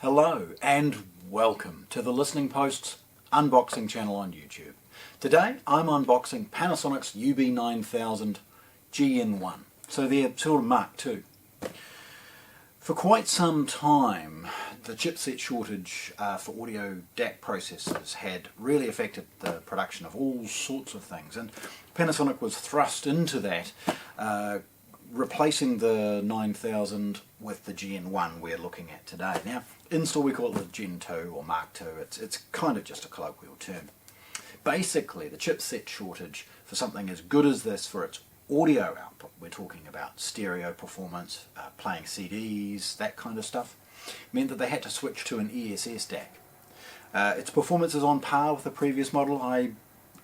Hello and welcome to the Listening Post's unboxing channel on YouTube. Today I'm unboxing Panasonic's UB9000 GN1, so they're sort of Mk2. For quite some time the chipset shortage for audio DAC processors had really affected the production of all sorts of things, and Panasonic was thrust into that, replacing the 9000 with the GN1 we're looking at today. Now, in store we call it the Gen 2 or Mark II. It's kind of just a colloquial term. Basically, the chipset shortage for something as good as this for its audio output, we're talking about stereo performance, playing CDs, that kind of stuff, meant that they had to switch to an ESS DAC. Its performance is on par with the previous model. I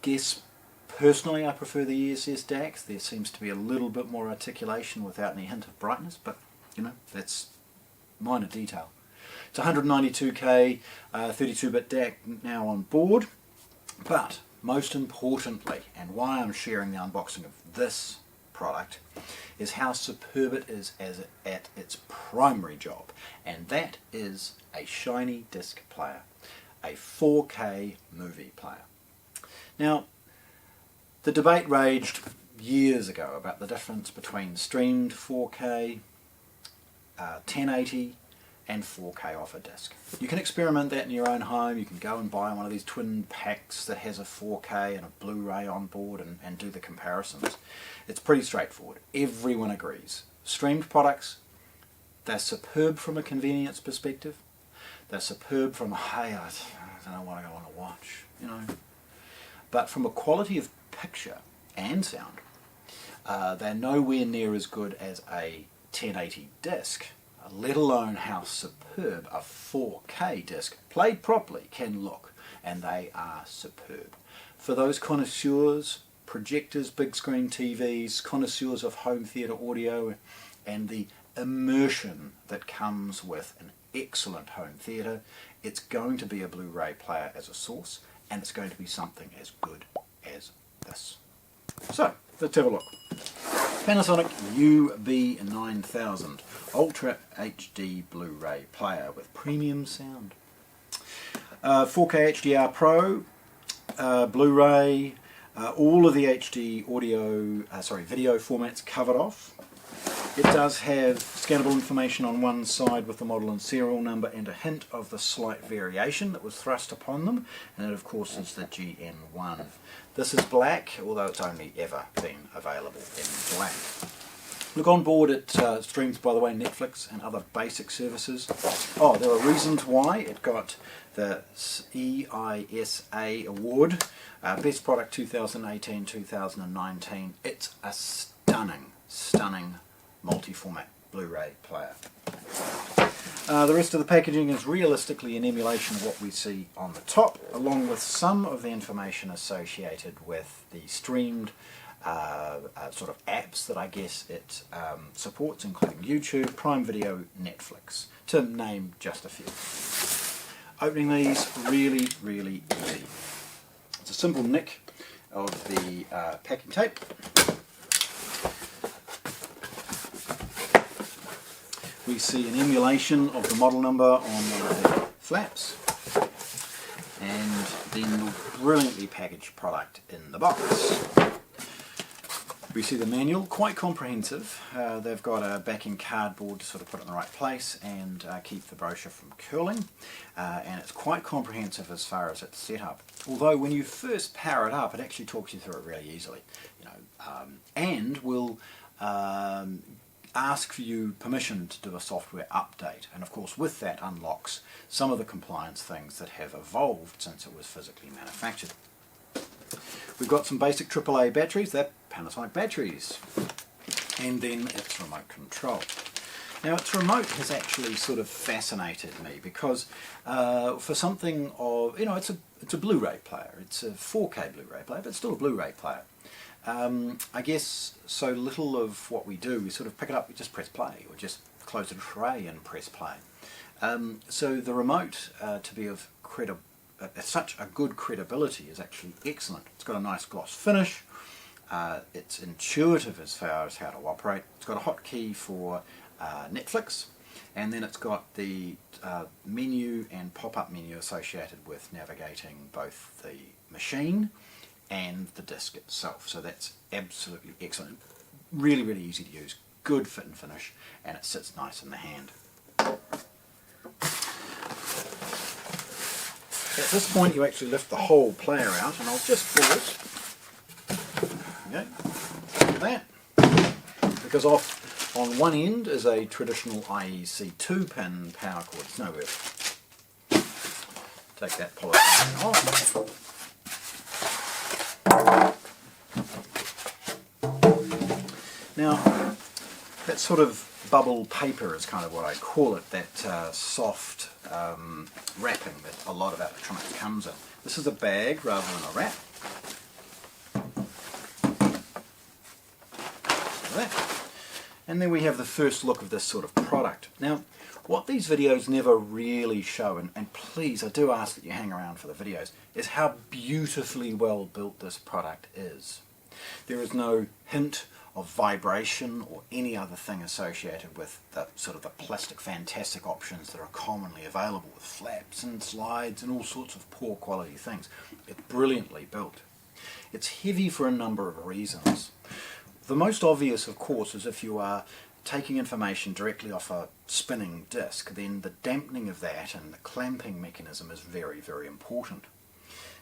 guess personally I prefer the ESS DACs. There seems to be a little bit more articulation without any hint of brightness, but you know, that's minor detail. It's 192K 32-bit DAC now on board, but most importantly, and why I'm sharing the unboxing of this product, is how superb it is at its primary job, and that is a shiny disc player, a 4K movie player. Now, the debate raged years ago about the difference between streamed 4K, 1080 and 4K off a disc. You can experiment that in your own home. You can go and buy one of these twin packs that has a 4K and a Blu-ray on board and do the comparisons. It's pretty straightforward. Everyone agrees. Streamed products, they're superb from a convenience perspective. They're superb from, hey, I don't know what I want to watch, you know. But from a quality of picture and sound, they're nowhere near as good as a 1080 disc, let alone how superb a 4K disc played properly can look, and they are superb. For those connoisseurs, projectors, big screen TVs, connoisseurs of home theatre audio, and the immersion that comes with an excellent home theatre, it's going to be a Blu-ray player as a source, and it's going to be something as good as this. So, let's have a look. Panasonic UB9000 Ultra HD Blu-ray player with premium sound. 4K HDR Pro, Blu-ray, all of the HD video formats covered off. It does have scannable information on one side with the model and serial number and a hint of the slight variation that was thrust upon them, and it of course is the GN1. This is black, although it's only ever been available in black. Look, on board it streams, by the way, Netflix and other basic services. Oh, there are reasons why it got the EISA award, Best Product 2018-2019. It's a stunning multi-format Blu-ray player. The rest of the packaging is realistically an emulation of what we see on the top, along with some of the information associated with the streamed sort of apps that I guess it supports, including YouTube, Prime Video, Netflix, to name just a few. Opening these, really easy. It's a simple nick of the packing tape. We see an emulation of the model number on one of the flaps, and then the brilliantly packaged product in the box. We see the manual, quite comprehensive. They've got a backing cardboard to sort of put it in the right place and keep the brochure from curling, and it's quite comprehensive as far as its setup. Although when you first power it up, it actually talks you through it really easily, you know, and will ask for you permission to do a software update, and of course with that unlocks some of the compliance things that have evolved since it was physically manufactured. We've got some basic AAA batteries, they're Panasonic batteries, and then its remote control. Now its remote has actually sort of fascinated me because for something of, you know, it's a Blu-ray player, it's a 4K Blu-ray player, but still a Blu-ray player. I guess so little of what we do, we sort of pick it up, we just press play, or just close the tray and press play. So the remote, to be of such a good credibility, is actually excellent. It's got a nice gloss finish, it's intuitive as far as how to operate, it's got a hotkey for Netflix, and then it's got the menu and pop-up menu associated with navigating both the machine and the disc itself. So that's absolutely excellent. Really, really easy to use, good fit and finish, and it sits nice in the hand. At this point you actually lift the whole player out, and I'll just pause. Okay, like that. Because off on one end is a traditional IEC 2-pin power cord. It's no worth. Take that polyethylene off. Now, that sort of bubble paper is kind of what I call it, that soft wrapping that a lot of electronics comes in. This is a bag rather than a wrap. Like that. And then we have the first look of this sort of product. Now, what these videos never really show, and please, I do ask that you hang around for the videos, is how beautifully well built this product is. There is no hint of vibration or any other thing associated with the sort of the plastic fantastic options that are commonly available with flaps and slides and all sorts of poor quality things. It's brilliantly built. It's heavy for a number of reasons. The most obvious, of course, is if you are taking information directly off a spinning disc, then the dampening of that and the clamping mechanism is very, very important.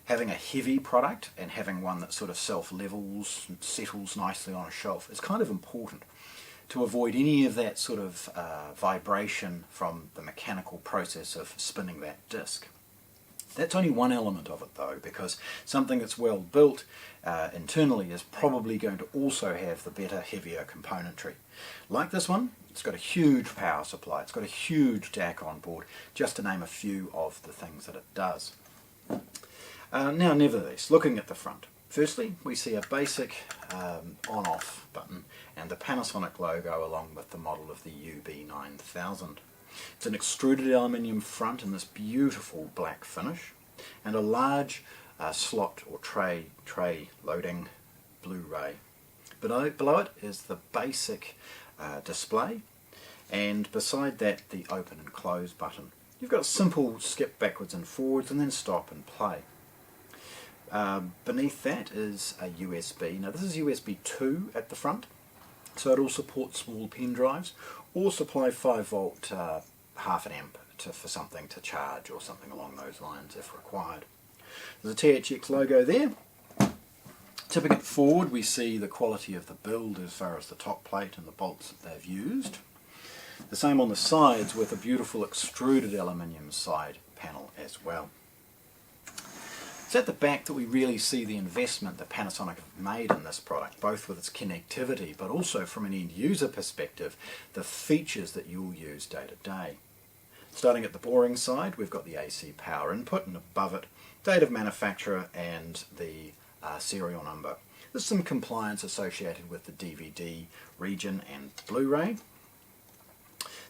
Having a heavy product and having one that sort of self-levels and settles nicely on a shelf is kind of important to avoid any of that sort of vibration from the mechanical process of spinning that disc. That's only one element of it though, because something that's well built internally is probably going to also have the better, heavier componentry. Like this one, it's got a huge power supply, it's got a huge DAC on board, just to name a few of the things that it does. Now nevertheless, looking at the front, firstly we see a basic on-off button and the Panasonic logo along with the model of the UB9000. It's an extruded aluminium front in this beautiful black finish, and a large slot or tray loading Blu-ray. Below it is the basic display, and beside that the open and close button. You've got a simple skip backwards and forwards and then stop and play. Beneath that is a USB. Now this is USB 2 at the front, so it'll support small pen drives or supply 5 volt half an amp for something to charge or something along those lines if required. There's a THX logo there. Tipping it forward, we see the quality of the build as far as the top plate and the bolts that they've used. The same on the sides with a beautiful extruded aluminium side panel as well. It's at the back that we really see the investment that Panasonic have made in this product, both with its connectivity but also from an end user perspective, the features that you'll use day to day. Starting at the boring side, we've got the AC power input, and above it, date of manufacturer and the serial number. There's some compliance associated with the DVD region and Blu-ray.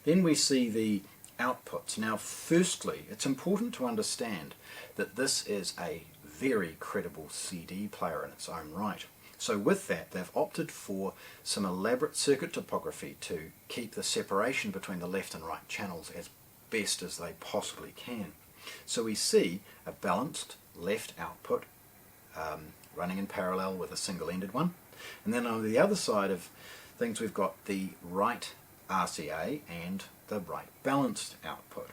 Then we see the outputs. Now firstly, it's important to understand that this is a very credible CD player in its own right. So with that, they've opted for some elaborate circuit topography to keep the separation between the left and right channels as best as they possibly can. So we see a balanced left output running in parallel with a single-ended one, and then on the other side of things we've got the right RCA and the right balanced output.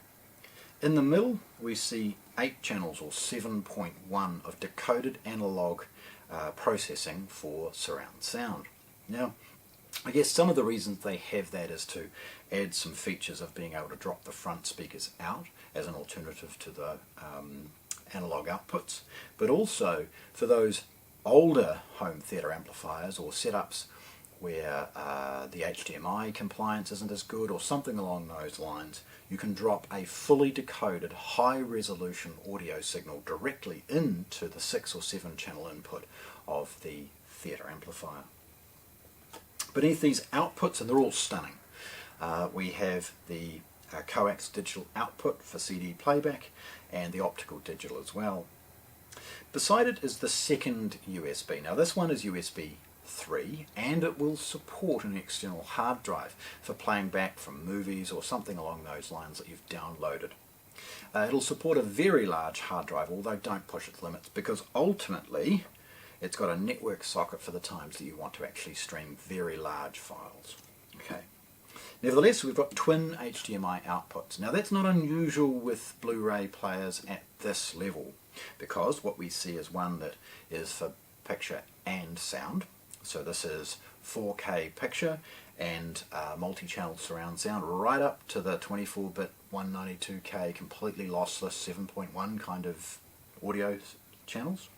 In the middle we see 8 channels or 7.1 of decoded analog processing for surround sound. Now I guess some of the reasons they have that is to add some features of being able to drop the front speakers out as an alternative to the analog outputs, but also for those older home theatre amplifiers or setups where the HDMI compliance isn't as good or something along those lines, you can drop a fully decoded high resolution audio signal directly into the 6 or 7 channel input of the theatre amplifier. Beneath these outputs, and they're all stunning, we have the coax digital output for CD playback and the optical digital as well. Beside it is the second USB. Now this one is USB 3, and it will support an external hard drive for playing back from movies or something along those lines that you've downloaded. It'll support a very large hard drive, although don't push its limits, because ultimately it's got a network socket for the times that you want to actually stream very large files. Okay. Nevertheless, we've got twin HDMI outputs. Now that's not unusual with Blu-ray players at this level, because what we see is one that is for picture and sound. So this is 4K picture and multi-channel surround sound right up to the 24-bit 192K completely lossless 7.1 kind of audio channels.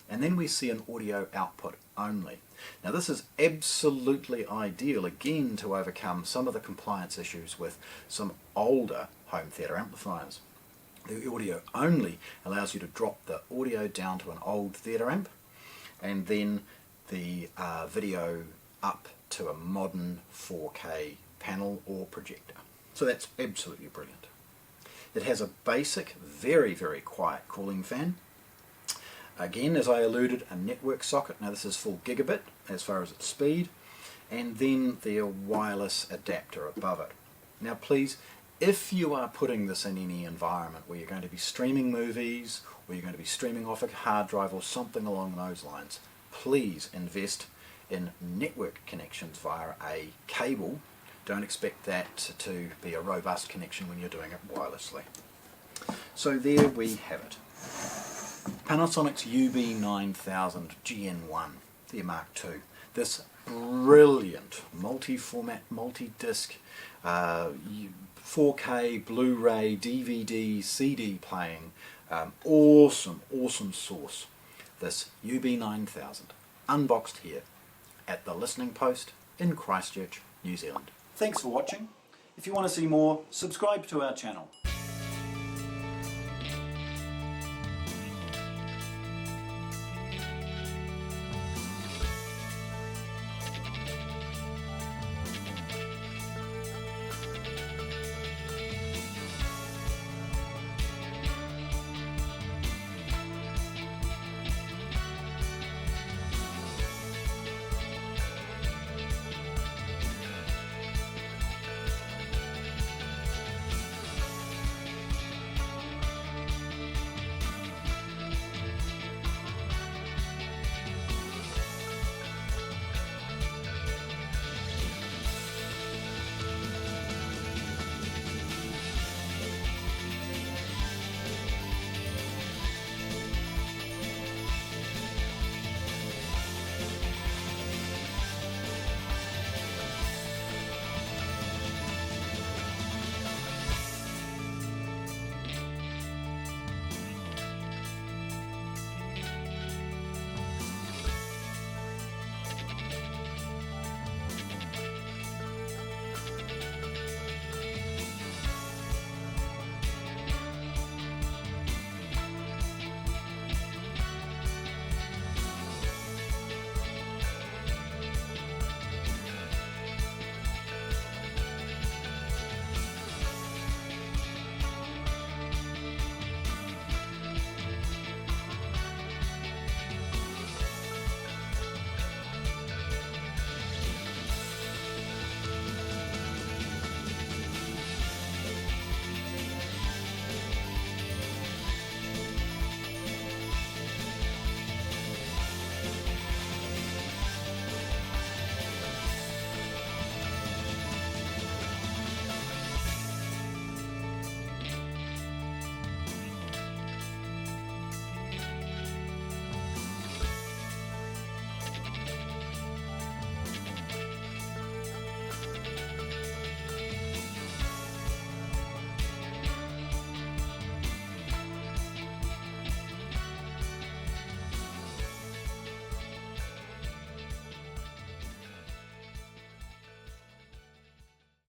And then we see an audio output only. Now this is absolutely ideal again to overcome some of the compliance issues with some older home theatre amplifiers. The audio only allows you to drop the audio down to an old theatre amp and then the video up to a modern 4K panel or projector. So that's absolutely brilliant. It has a basic, very, very quiet cooling fan. Again, as I alluded, a network socket. Now this is full gigabit as far as its speed, and then the wireless adapter above it. Now please, if you are putting this in any environment where you're going to be streaming movies, or you're going to be streaming off a hard drive or something along those lines, please invest in network connections via a cable. Don't expect that to be a robust connection when you're doing it wirelessly. So there we have it. Panasonic's UB9000 GN1, the Mk2. This brilliant multi-format, multi-disc, 4K, Blu-ray, DVD, CD playing, awesome source. This UB9000, unboxed here at the Listening Post in Christchurch, New Zealand. Thanks for watching. If you want to see more, subscribe to our channel.